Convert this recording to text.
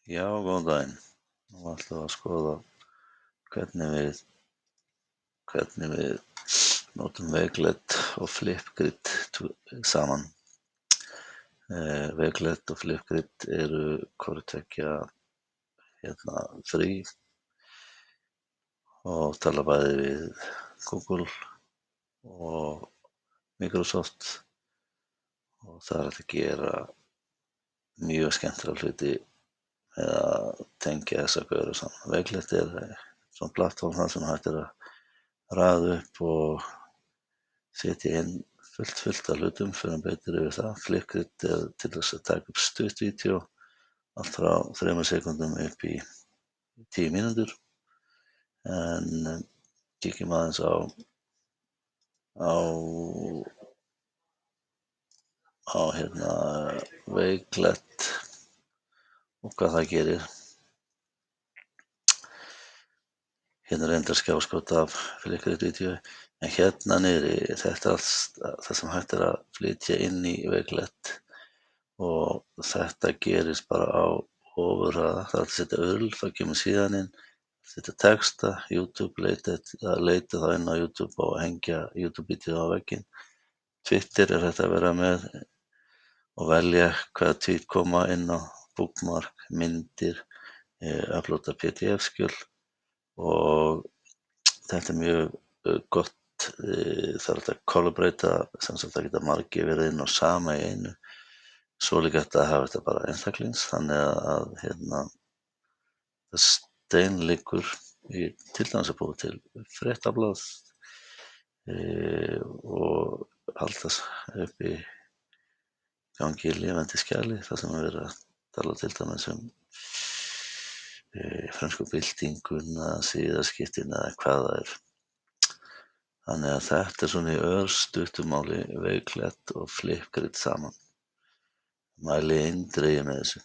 Já, góðan daginn. Nú ætlum við að skoða hvernig við hvernig við notum Wakelet og Flipgrid saman. Wakelet og Flipgrid eru hvoru tveggja frí og tala bæði við Google og Microsoft og það er hægt að gera mjög skemmtilega hluti með að tengja þessa gaura saman. Wakelet er svona plattform þar sem hægt er að raða upp og setja inn fullt af hlutum, förum betur yfir það. Flipgrid er til þess að taka upp stutt vídeó, allt frá 3 sekúndum upp í 10 mínútur. En kíkjum aðeins á Wakelet og hvað það gerir. Hérna er reyndar skjáskot af Flipgrid vídeói, en hérna niðri, þetta er allt það sem hægt er að flytja inn í Wakelet og þetta gerist bara á ofurhraða. Það er hægt að setja url, það kemur síðan inn, setja texta, YouTube, leita þá inn á YouTube og hengja YouTube-vídeó á vegginn. Twitter er hægt að vera með og velja hvaða tweet koma inn á, bookmark, myndir, uploada PDF-skjöl og þetta er mjög gott. Það er hægt að collaborata, sem sagt það geta margir verið inn á sama í einu. Svo er líka hægt að hafa þetta bara einstaklings, þannig að það steinliggur í til dæmis að búa til fréttablað og halda uppi gangi lifandi skjali þar sem er verið að tala til dæmis frönsku byltinguna, siðaskiptin eða hvað það er. Þannig að þetta er svona í örstuttu máli Wakelet og Flipgrid saman. Mæli eindregið með þessu.